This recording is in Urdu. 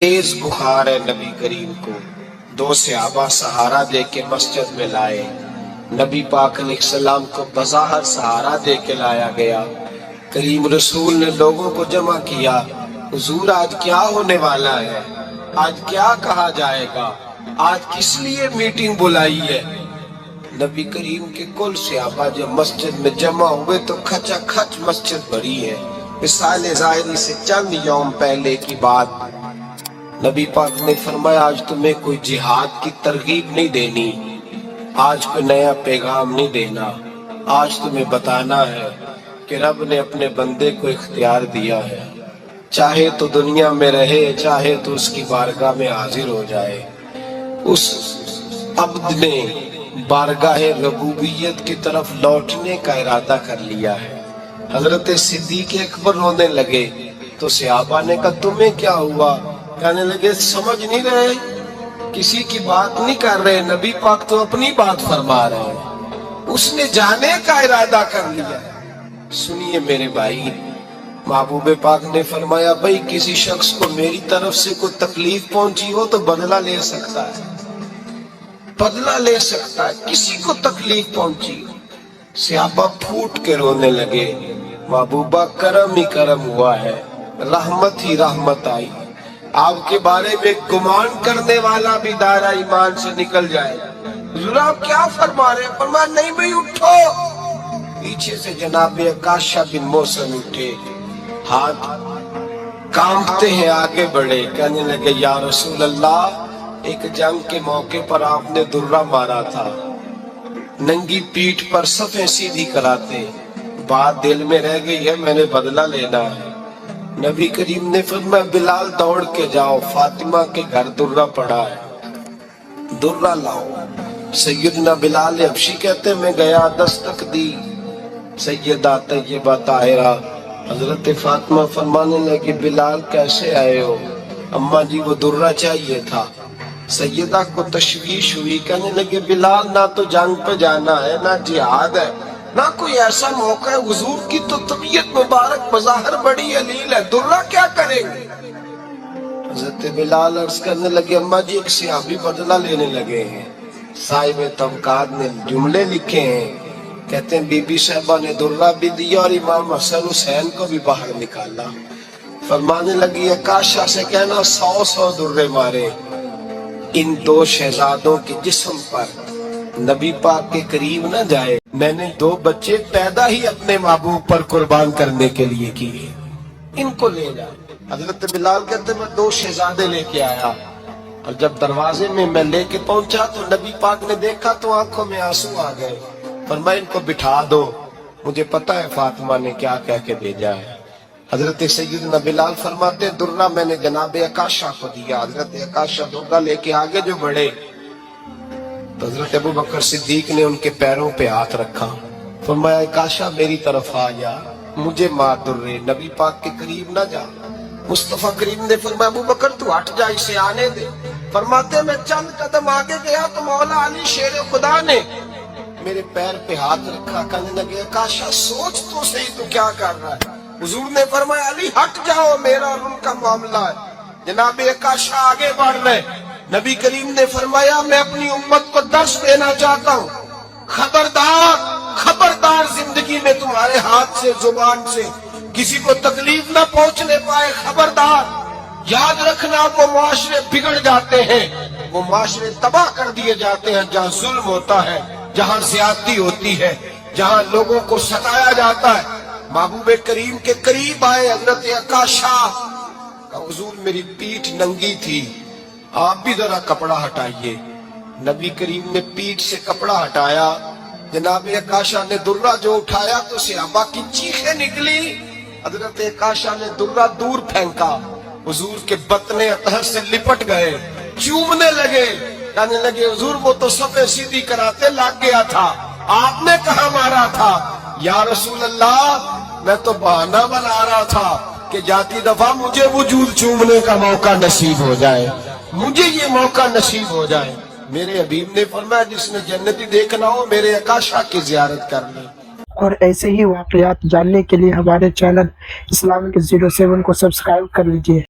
تیز بخار ہے نبی کریم کو، دو صحابہ سہارا دے کے مسجد میں لائے، نبی پاک علیہ السلام کو بظاہر سہارا دے کے لایا گیا۔ کریم رسول نے لوگوں کو جمع کیا، حضور آج کیا ہونے والا ہے، آج کیا کہا جائے گا، آج کس لیے میٹنگ بلائی ہے؟ نبی کریم کے کل صحابہ جب مسجد میں جمع ہوئے تو کھچا کھچ مسجد بھری ہے۔ مثال ظاہری سے چند یوم پہلے کی بات، نبی پاک نے فرمایا آج تمہیں کوئی جہاد کی ترغیب نہیں دینی، آج کوئی نیا پیغام نہیں دینا، آج تمہیں بتانا ہے کہ رب نے اپنے بندے کو اختیار دیا ہے، چاہے تو دنیا میں رہے، چاہے تو اس کی بارگاہ میں حاضر ہو جائے۔ اس عبد نے بارگاہ ربوبیت کی طرف لوٹنے کا ارادہ کر لیا ہے۔ حضرت صدیق اکبر رونے لگے تو صحابہ نے کہا تمہیں کیا ہوا؟ کہنے لگے سمجھ نہیں رہے، کسی کی بات نہیں کر رہے، نبی پاک تو اپنی بات فرما رہے ہیں، اس نے جانے کا ارادہ کر لیا۔ سنیے میرے بھائی، محبوب پاک نے فرمایا بھائی کسی شخص کو میری طرف سے کوئی تکلیف پہنچی ہو تو بدلہ لے سکتا ہے، بدلہ لے سکتا ہے، کسی کو تکلیف پہنچی۔ صحابہ پھوٹ کے رونے لگے، محبوبہ کرم ہی کرم ہوا ہے، رحمت ہی رحمت آئی، آپ کے بارے میں گمان کرنے والا بھی دائرہ ایمان سے نکل جائے۔ حضور آپ کیا فرما رہے ہیں؟ فرمایا نہیں بھائی اٹھو۔ پیچھے سے جناب عکاشہ بن محصن اٹھے، ہاتھ کانپتے ہیں آگے بڑھے، کہنے لگے یا رسول اللہ ایک جنگ کے موقع پر آپ نے درہ مارا تھا، ننگی پیٹھ پر صفیں سیدھی کراتے، بات دل میں رہ گئی ہے، میں نے بدلہ لینا ہے۔ نبی کریم نے فرمایا بلال دوڑ کے جاؤ، فاطمہ کے گھر درہ پڑا ہے، درہ لاؤ۔ سیدنا بلال حبشی کہتے میں گیا، دستک دی، سیدہ طیبہ طاہرہ حضرت فاطمہ فرمانے لگی بلال کیسے آئے ہو؟ اماں جی وہ درہ چاہیے تھا۔ سیدہ کو تشویش ہوئی، کہنے لگے بلال نہ تو جنگ پہ جانا ہے، نہ جہاد ہے، نہ کوئی ایسا موقع ہے، حضور کی تو طبیعت مبارک بظاہر بڑی علیل ہے، درہ کیا کریں گے؟ حضرت بلال عرض کرنے لگے اماں جی ایک صحابی بدلہ لینے لگے ہیں، صاحب طبقات نے جملے لکھے ہیں، کہتے ہیں بی بی صاحبہ نے درہ بھی دیا اور امام حسن حسین کو بھی باہر نکالا۔ فرمانے لگی عکاشہ سے کہنا 100 درے مارے ان دو شہزادوں کے جسم پر، نبی پاک کے قریب نہ جائے، میں نے 2 بچے پیدا ہی اپنے محبوب پر قربان کرنے کے لیے کیے، ان کو لے جائے۔ حضرت بلال کہتے میں 2 شہزادے لے کے آیا، اور جب دروازے میں میں لے کے پہنچا تو نبی پاک نے دیکھا تو آنکھوں میں آنسو آ گئے۔ فرمایا ان کو بٹھا دو، مجھے پتا ہے فاطمہ نے کیا کہہ کے بھیجا ہے۔ حضرت سیدنا بلال فرماتے درہ میں نے جناب عکاشہ کو دیا، حضرت عکاشہ درہ لے کے آگے جو بڑھے تو حضرت ابوبکر صدیق نے ان کے پیروں پہ ہاتھ رکھا، فرمایا عکاشہ میری طرف آ جا، مجھے مار درے، نبی پاک کے قریب نہ جا۔ مصطفیٰ کریم نے فرمایا ابوبکر تو ہٹ جا، اسے آنے دے۔ فرماتے میں چند قدم آگے گیا تو مولا علی شیر خدا نے میرے پیر پہ ہاتھ رکھا، کہنے لگے عکاشہ سوچ تو صحیح تو کیا کر رہا ہے؟ حضور نے فرمایا علی ہٹ جاؤ، میرا اور ان کا معاملہ ہے۔ جناب عکاشہ آگے بڑھ رہے، نبی کریم نے فرمایا میں اپنی امت کو درس دینا چاہتا ہوں، خبردار خبردار زندگی میں تمہارے ہاتھ سے زبان سے کسی کو تکلیف نہ پہنچنے پائے، خبردار یاد رکھنا وہ معاشرے بگڑ جاتے ہیں، وہ معاشرے تباہ کر دیے جاتے ہیں جہاں ظلم ہوتا ہے، جہاں زیادتی ہوتی ہے، جہاں لوگوں کو ستایا جاتا ہے۔ محبوب کریم کے قریب آئے حضرت عکاشہ، حضور میری پیٹھ ننگی تھی، آپ بھی ذرا کپڑا ہٹائیے۔ نبی کریم نے پیٹھ سے کپڑا ہٹایا، جناب عکاشہ نے درہ جو اٹھایا تو صحابہ کی چیخیں نکلی، حضرت عکاشہ نے درہ دور پھینکا، حضور کے بطن اطہر سے لپٹ گئے، چومنے لگے، کہنے لگے حضور وہ تو صفیں سیدھی کراتے لگ گیا تھا، آپ نے کہاں مارا تھا؟ یا رسول اللہ میں تو بہانہ بنا رہا تھا کہ جاتی دفعہ مجھے وجود چومنے کا موقع نصیب ہو جائے، مجھے یہ موقع نصیب ہو جائے۔ میرے حبیب نے فرمایا جس نے جنتی دیکھنا ہو میرے عکاشہ کی زیارت کر لے۔ اور ایسے ہی واقعات جاننے کے لیے ہمارے چینل اسلامک 07 کو سبسکرائب کر لیجئے۔